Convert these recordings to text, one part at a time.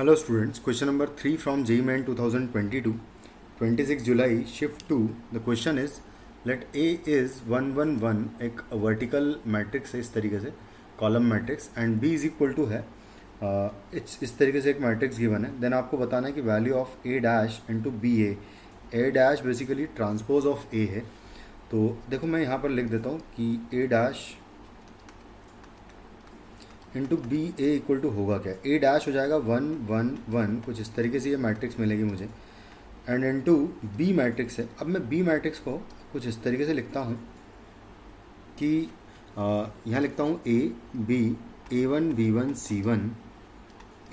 Hello students, question number 3 from JEE Main 2022, 26 July, shift 2. The question is, let A is 1 1 1 एक vertical matrix है इस तरीके से, column matrix, and B is equal to है इस तरीके से एक मैट्रिक्स गिवन है. देन आपको बताना है कि value of A dash into B A dash basically transpose of A है. तो देखो मैं यहाँ पर लिख देता हूँ कि A dash into B A equal to होगा क्या. ए डैश हो जाएगा 1 1 1, कुछ इस तरीके से ये मैट्रिक्स मिलेगी मुझे, एंड इंटू बी मैट्रिक्स है. अब मैं बी मैट्रिक्स को कुछ इस तरीके से लिखता हूँ कि यहाँ लिखता हूँ A B A1 B1 C1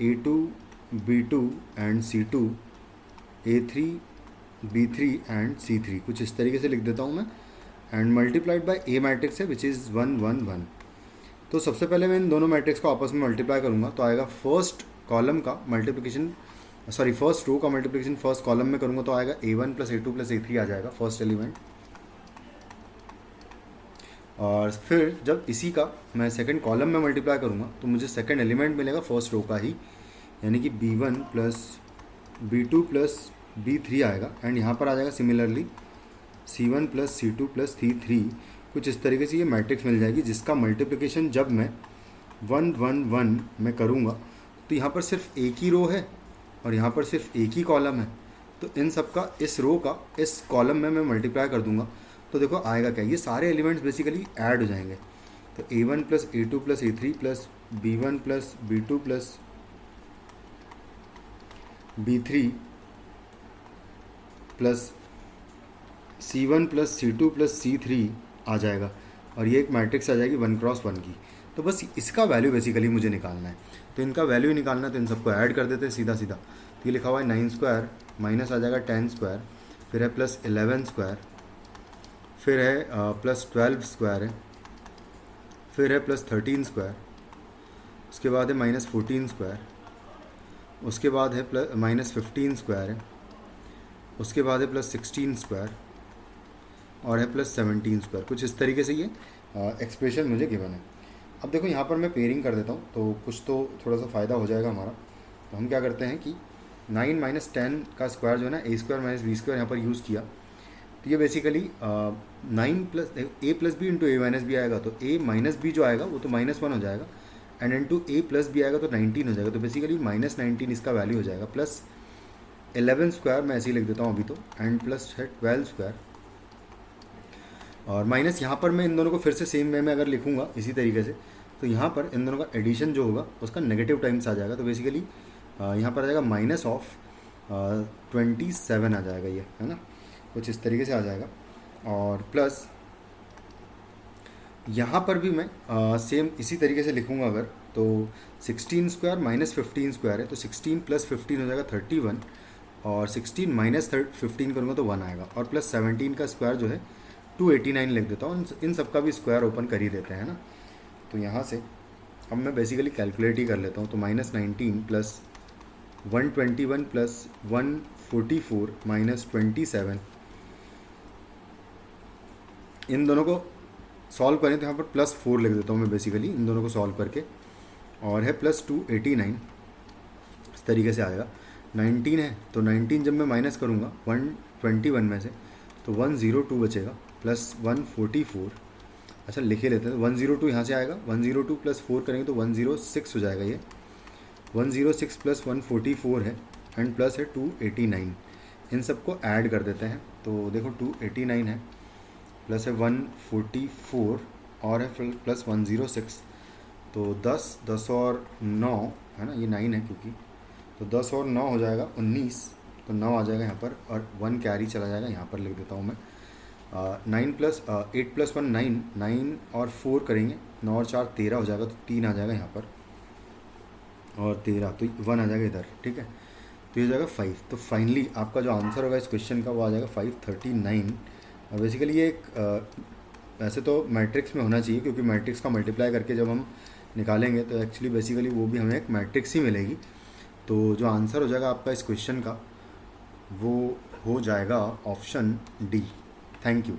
A2 B2 and C2 A3 B3 and C3, कुछ इस तरीके से लिख देता हूँ मैं, and multiplied by A matrix है विच इज़ 1 1 1. तो सबसे पहले मैं इन दोनों मैट्रिक्स को आपस में मल्टीप्लाई करूँगा तो आएगा फर्स्ट कॉलम का मल्टीप्लिकेशन, सॉरी फर्स्ट रो का मल्टीप्लिकेशन फर्स्ट कॉलम में करूँगा तो आएगा A1 plus A2 plus A3 आ जाएगा फर्स्ट एलिमेंट. और फिर जब इसी का मैं सेकंड कॉलम में मल्टीप्लाई करूँगा तो मुझे सेकंड एलिमेंट मिलेगा फर्स्ट रो का ही, यानी कि B1 plus B2 plus B3 आएगा, एंड यहाँ पर आ जाएगा similarly C1 plus C2 plus C3. कुछ इस तरीके से ये मैट्रिक्स मिल जाएगी जिसका मल्टीप्लिकेशन जब मैं 1 1 1 में करूँगा तो यहाँ पर सिर्फ एक ही रो है और यहाँ पर सिर्फ एक ही कॉलम है. तो इन सब का इस रो का इस कॉलम में मैं मल्टीप्लाई कर दूंगा तो देखो आएगा क्या, ये सारे एलिमेंट्स बेसिकली ऐड हो जाएंगे. तो A1 plus A2 plus A3 plus B1 plus B2 plus B3 plus C1 plus C2 plus C3 आ जाएगा, और ये एक मैट्रिक्स आ जाएगी 1 क्रॉस 1 की. तो बस इसका वैल्यू बेसिकली मुझे निकालना है. तो इनका वैल्यू निकालना है तो इन सबको ऐड कर देते हैं सीधा सीधा. तो ये लिखा हुआ है 9 स्क्वायर माइनस आ जाएगा 10 स्क्वायर, फिर है प्लस 11 स्क्वायर, फिर है प्लस 12 स्क्वायर है, फिर है प्लस 13 स्क्वायर, उसके बाद है माइनस 14 स्क्वायर, उसके बाद है प्लस माइनस 15 स्क्वायर है, उसके बाद है प्लस 16 स्क्वायर, और है प्लस 17 स्क्वायर. कुछ इस तरीके से ये एक्सप्रेशन मुझे गिवन है. अब देखो यहाँ पर मैं पेयरिंग कर देता हूँ तो कुछ तो थोड़ा सा फ़ायदा हो जाएगा हमारा. तो हम क्या करते हैं कि 9 माइनस 10 का स्क्वायर जो है ना ए स्क्वायर माइनस बी स्क्वायर यहाँ पर यूज़ किया. तो ये बेसिकली 9 प्लस ए प्लस बी इंटू ए माइनस बी आएगा, तो ए माइनस बी जो आएगा वो तो -1 हो जाएगा, and into A plus B आएगा तो 19 हो जाएगा. तो बेसिकली -19 इसका वैल्यू हो जाएगा, प्लस 11 स्क्वायर मैं ऐसे ही लिख देता हूँ अभी तो, एंड प्लस है 12 स्क्वायर, और माइनस यहाँ पर मैं इन दोनों को फिर से सेम वे में अगर लिखूँगा इसी तरीके से तो यहाँ पर इन दोनों का एडिशन जो होगा उसका नेगेटिव टाइम्स आ जाएगा. तो बेसिकली यहाँ पर आ जाएगा माइनस ऑफ 27 आ जाएगा, ये है ना, कुछ इस तरीके से आ जाएगा. और प्लस यहाँ पर भी मैं सेम इसी तरीके से लिखूँगा अगर, तो 16 स्क्वायर माइनस 15 स्क्वायर है, तो 16 प्लस 15 हो जाएगा 31, और 16 माइनस 15 करूँगा तो 1 आएगा, और प्लस 17 का स्क्वायर जो है 289 लिख देता हूँ. इन सब का भी स्क्वायर ओपन कर ही देते हैं ना. तो यहाँ से अब मैं बेसिकली कैलकुलेट ही कर लेता हूँ. तो -19 प्लस 121 प्लस 144 माइनस 27, इन दोनों को सॉल्व करें तो यहाँ पर +4 लिख देता हूँ मैं बेसिकली इन दोनों को सॉल्व करके, और है प्लस 289, इस तरीके से आएगा. 19 है तो 19 जब मैं माइनस करूँगा 121 में से तो 102 बचेगा, प्लस 144, अच्छा लिखे लेते हैं. 102 यहाँ से आएगा, 102 प्लस 4 करेंगे तो 106 हो जाएगा. ये 106 प्लस 144 है, एंड प्लस है 289. इन सबको ऐड कर देते हैं तो देखो 289 है, प्लस है 144, और है प्लस 106. तो 10 और 9 है ना, ये 9 है क्योंकि, तो 10 और 9 हो जाएगा 19, तो 9 आ जाएगा यहाँ पर, और 1 कैरी चला जाएगा. यहाँ पर लिख देता हूँ मैं 9 प्लस 8 प्लस 1 9, 9 और 4 करेंगे, 9 और 4 13 हो जाएगा, तो 3 आ जाएगा यहाँ पर, और 13 तो 1 आ जाएगा इधर, ठीक है. तो ये हो जाएगा 5. तो फाइनली आपका जो आंसर होगा इस क्वेश्चन का वो आ जाएगा 539. और बेसिकली ये एक वैसे तो मैट्रिक्स में होना चाहिए, क्योंकि मैट्रिक्स का मल्टीप्लाई करके जब हम निकालेंगे तो एक्चुअली बेसिकली वो भी हमें एक मैट्रिक्स ही मिलेगी. तो जो आंसर हो जाएगा आपका इस क्वेश्चन का वो हो जाएगा ऑप्शन डी. Thank you.